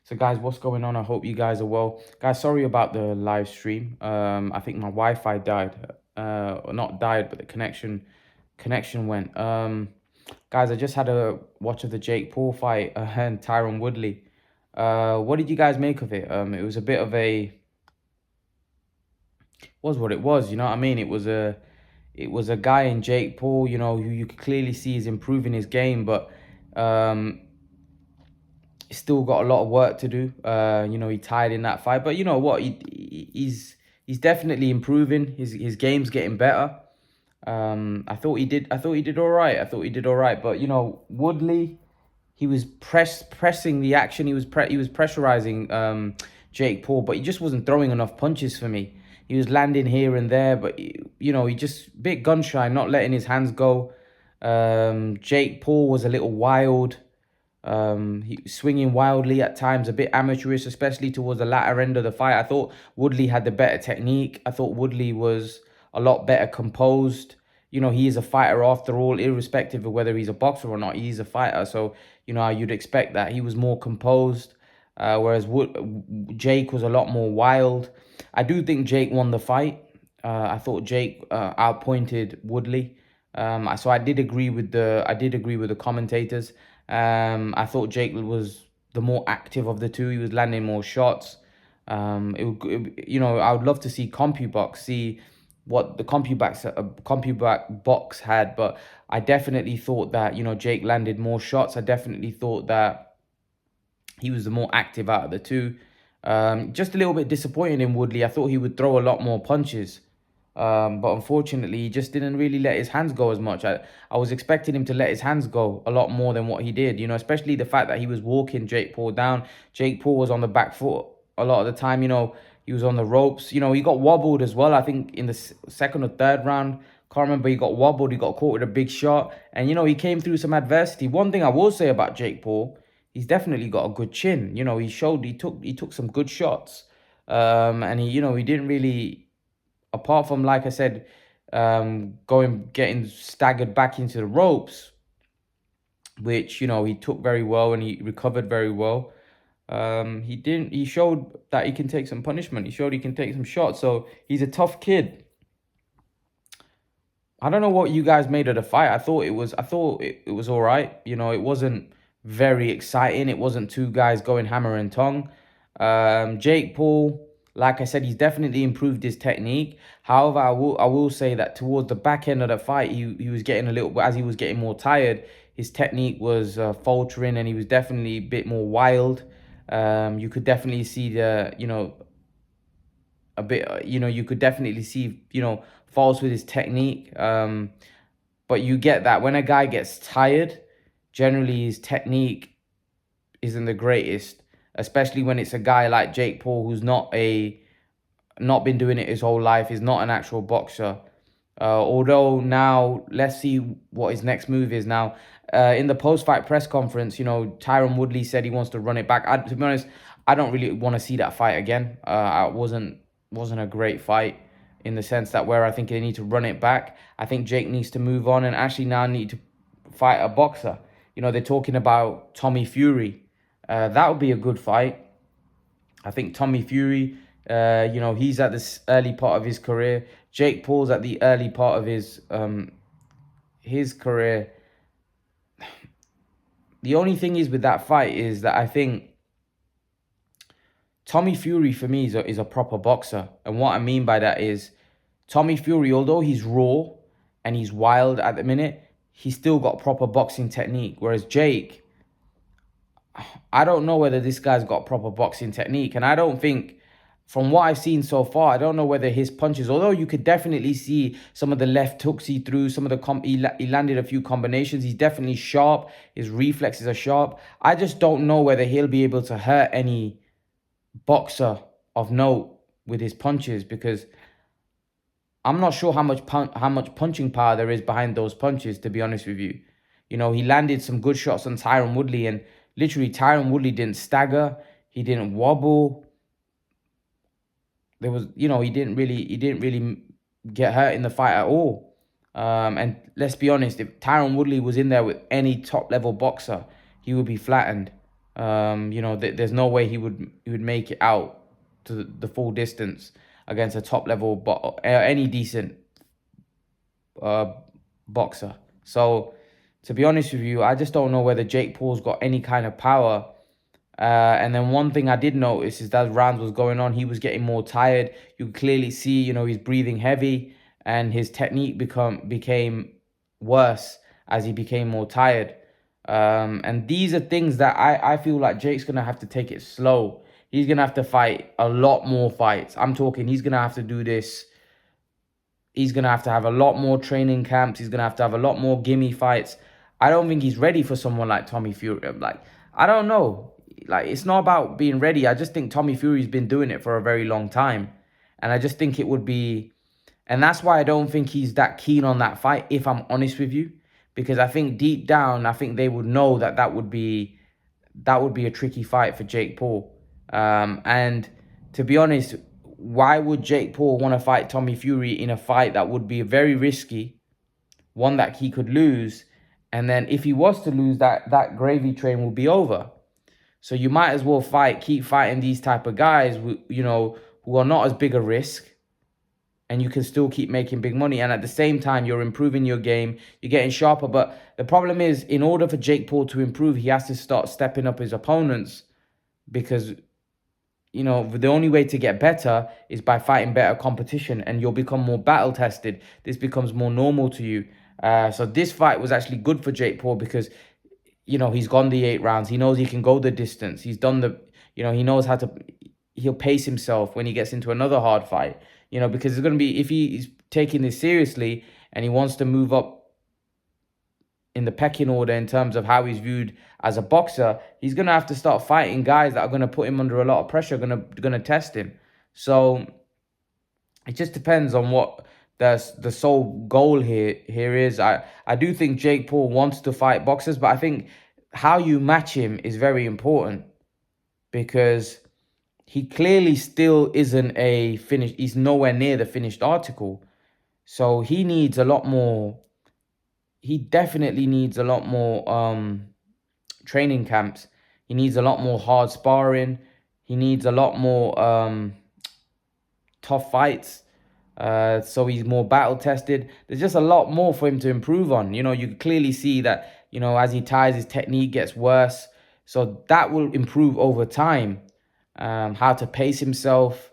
So guys, what's going on? I hope you guys are well. Guys, sorry about the live stream. I think my Wi-Fi died. Or not died, but the connection went. Guys, I just had a watch of the Jake Paul fight and Tyron Woodley. What did you guys make of it? It was a bit of a was what it was, you know what I mean? It was a guy in Jake Paul, who you could clearly see is improving his game, but um still got a lot of work to do. He tied in that fight, but you know what? He's definitely improving. His game's getting better. I thought he did all right. I thought he did all right. But Woodley, he was pressing the action. He was pressurizing Jake Paul, but he just wasn't throwing enough punches for me. He was landing here and there, but he just a bit gun shy, not letting his hands go. Jake Paul was a little wild. He was swinging wildly at times, a bit amateurish, especially towards the latter end of the fight. I thought Woodley had the better technique. I thought Woodley was a lot better composed. He is a fighter after all, irrespective of whether he's a boxer or not. He's a fighter, so you'd expect that. He was more composed, whereas Jake was a lot more wild. I do think Jake won the fight. I thought Jake outpointed Woodley. So I did agree with the commentators. I thought Jake was the more active of the two. He was landing more shots. I would love to see CompuBox, see what the CompuBox box had, but I definitely thought that Jake landed more shots. I definitely thought that he was the more active out of the two. Just a little bit disappointed in Woodley. I thought he would throw a lot more punches. But unfortunately, he just didn't really let his hands go as much. I was expecting him to let his hands go a lot more than what he did, especially the fact that he was walking Jake Paul down. Jake Paul was on the back foot a lot of the time, he was on the ropes. He got wobbled as well, I think, in the second or third round. Can't remember, he got wobbled, he got caught with a big shot. And, he came through some adversity. One thing I will say about Jake Paul, he's definitely got a good chin. He took some good shots. And he didn't really, apart from, like I said, getting staggered back into the ropes, which he took very well and he recovered very well. He showed that he can take some punishment. He showed he can take some shots. So he's a tough kid. I don't know what you guys made of the fight. I thought it was all right. It wasn't very exciting. It wasn't two guys going hammer and tongue. Jake Paul, like I said, he's definitely improved his technique. However, I will say that towards the back end of the fight, he was getting a little, as he was getting more tired, his technique was faltering, and he was definitely a bit more wild. You could definitely see a bit, you could definitely see, faults with his technique. But you get that when a guy gets tired, generally his technique isn't the greatest, especially when it's a guy like Jake Paul who's not been doing it his whole life, is not an actual boxer. Although now, let's see what his next move is now. In the post-fight press conference, Tyron Woodley said he wants to run it back. To be honest, I don't really want to see that fight again. It wasn't a great fight in the sense that where I think they need to run it back. I think Jake needs to move on and actually now need to fight a boxer. They're talking about Tommy Fury. That would be a good fight. I think Tommy Fury, he's at this early part of his career. Jake Paul's at the early part of his career. The only thing is with that fight is that I think Tommy Fury for me is a proper boxer. And what I mean by that is Tommy Fury, although he's raw and he's wild at the minute, he's still got proper boxing technique. Whereas Jake, I don't know whether this guy's got proper boxing technique. And I don't think, from what I've seen so far, I don't know whether his punches, although you could definitely see some of the left hooks he threw, some of the he landed a few combinations. He's definitely sharp. His reflexes are sharp. I just don't know whether he'll be able to hurt any boxer of note with his punches, because I'm not sure how much punching power there is behind those punches, to be honest with you. He landed some good shots on Tyron Woodley, and literally Tyron Woodley didn't stagger, he didn't wobble. There was, he didn't really get hurt in the fight at all. And let's be honest, if Tyron Woodley was in there with any top level boxer, he would be flattened. There's no way he would make it out to the full distance against a top level, but any decent uh, boxer. So, to be honest with you, I just don't know whether Jake Paul's got any kind of power. And then one thing I did notice is that as rounds was going on, he was getting more tired. You could clearly see, he's breathing heavy, and his technique became worse as he became more tired. And these are things that I feel like Jake's gonna have to take it slow. He's gonna have to fight a lot more fights. I'm talking he's gonna have to do this. He's going to have a lot more training camps. He's going to have a lot more gimme fights. I don't think he's ready for someone like Tommy Fury. Like, I don't know. Like, it's not about being ready. I just think Tommy Fury's been doing it for a very long time. And I just think it would be... And that's why I don't think he's that keen on that fight, if I'm honest with you. Because I think deep down, I think they would know that would be a tricky fight for Jake Paul. And to be honest, why would Jake Paul want to fight Tommy Fury in a fight that would be very risky, one that he could lose, and then if he was to lose, that gravy train will be over. So you might as well keep fighting these type of guys who are not as big a risk, and you can still keep making big money, and at the same time you're improving your game, you're getting sharper. But the problem is, in order for Jake Paul to improve, he has to start stepping up his opponents, because the only way to get better is by fighting better competition, and you'll become more battle tested. This becomes more normal to you. So this fight was actually good for Jake Paul because, he's gone the 8 rounds. He knows he can go the distance. He's done he knows he'll pace himself when he gets into another hard fight, because it's going to be, if he's taking this seriously and he wants to move up in the pecking order in terms of how he's viewed as a boxer, he's going to have to start fighting guys that are going to put him under a lot of pressure, going to test him. So it just depends on what the sole goal here is. I do think Jake Paul wants to fight boxers, but I think how you match him is very important, because he clearly still isn't he's nowhere near the finished article. So he needs a lot more. He definitely needs a lot more training camps. He needs a lot more hard sparring. He needs a lot more tough fights. So he's more battle tested. There's just a lot more for him to improve on. You can clearly see that, as he tires, his technique gets worse. So that will improve over time. How to pace himself.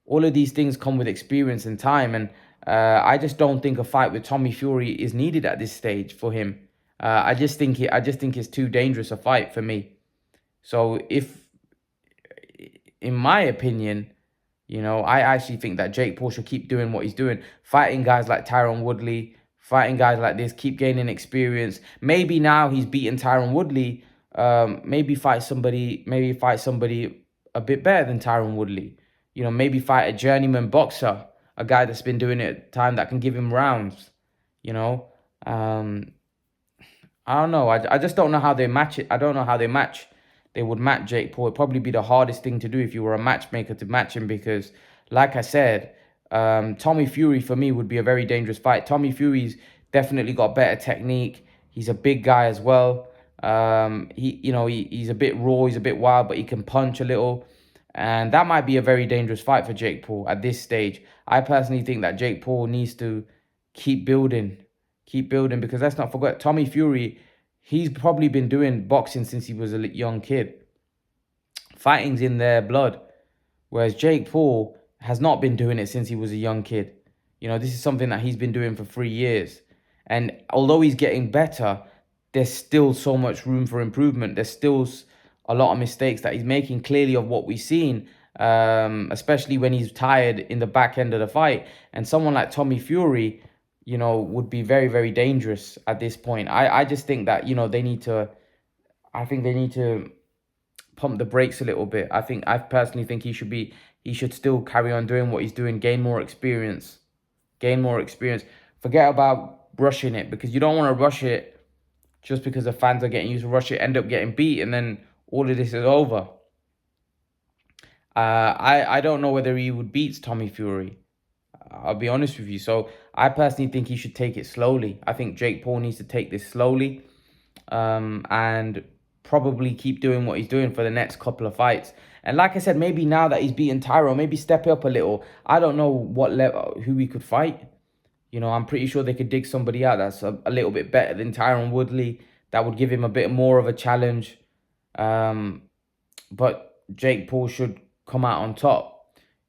All of these things come with experience and time. And I just don't think a fight with Tommy Fury is needed at this stage for him. I just think it's too dangerous a fight for me. So in my opinion, I actually think that Jake Paul should keep doing what he's doing, fighting guys like Tyron Woodley, fighting guys like this, keep gaining experience. Maybe now he's beaten Tyron Woodley, maybe fight somebody a bit better than Tyron Woodley. Maybe fight a journeyman boxer, a guy that's been doing it time, that can give him rounds. I don't know. I just don't know how they match it. I don't know how they would match Jake Paul. It'd probably be the hardest thing to do if you were a matchmaker, to match him, because, like I said, Tommy Fury for me would be a very dangerous fight. Tommy Fury's definitely got better technique. He's a big guy as well. He's a bit raw, he's a bit wild, but he can punch a little. And that might be a very dangerous fight for Jake Paul at this stage. I personally think that Jake Paul needs to keep building, because let's not forget, Tommy Fury, he's probably been doing boxing since he was a young kid. Fighting's in their blood. Whereas Jake Paul has not been doing it since he was a young kid. This is something that he's been doing for 3 years. And although he's getting better, there's still so much room for improvement. There's still a lot of mistakes that he's making, clearly, of what we've seen, especially when he's tired in the back end of the fight. And someone like Tommy Fury, would be very, very dangerous at this point. I just think that, they need to pump the brakes a little bit. I personally think he should still carry on doing what he's doing, gain more experience. Forget about rushing it, because you don't want to rush it just because the fans are getting used to rush it, end up getting beat, and then all of this is over. I don't know whether he would beat Tommy Fury. I'll be honest with you. So I personally think he should take it slowly. I think Jake Paul needs to take this slowly, and probably keep doing what he's doing for the next couple of fights. And like I said, maybe now that he's beaten Tyron, maybe step it up a little. I don't know what level, who he could fight. You know, I'm pretty sure they could dig somebody out that's a little bit better than Tyron Woodley. That would give him a bit more of a challenge. But Jake Paul should come out on top.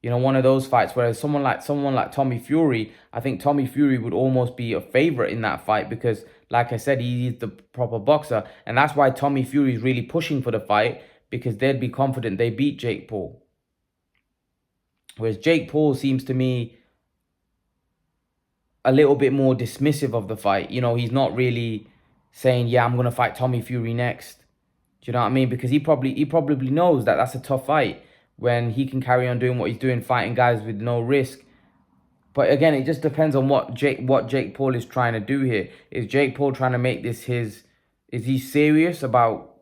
You know, one of those fights. Whereas someone like Tommy Fury, I think Tommy Fury would almost be a favorite in that fight because, like I said, he's the proper boxer, and that's why Tommy Fury is really pushing for the fight because they'd be confident they beat Jake Paul. Whereas Jake Paul seems to me a little bit more dismissive of the fight. You know, he's not really saying, yeah, I'm going to fight Tommy Fury next. Do you know what I mean? Because he probably knows that that's a tough fight when he can carry on doing what he's doing, fighting guys with no risk. But again, it just depends on what Jake Paul is trying to do here. Is Jake Paul trying to make this his... Is he serious about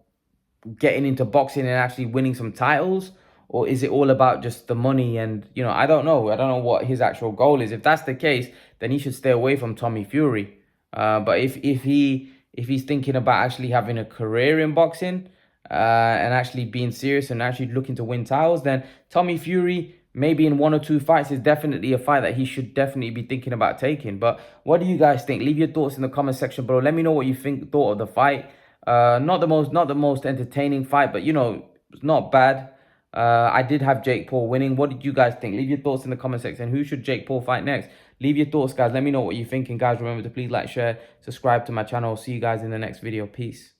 getting into boxing and actually winning some titles? Or is it all about just the money? And, you know, I don't know. I don't know what his actual goal is. If that's the case, then he should stay away from Tommy Fury. But if he's thinking about actually having a career in boxing and actually being serious and actually looking to win titles, then Tommy Fury, maybe in 1 or 2 fights, is definitely a fight that he should definitely be thinking about taking. But what do you guys think? Leave your thoughts in the comment section below. Let me know what you thought of the fight. Not the most entertaining fight, but, you know, it's not bad. I did have Jake Paul winning. What did you guys think? Leave your thoughts in the comment section. Who should Jake Paul fight next? Leave your thoughts, guys. Let me know what you think. And guys, remember to please like, share, subscribe to my channel. See you guys in the next video. Peace.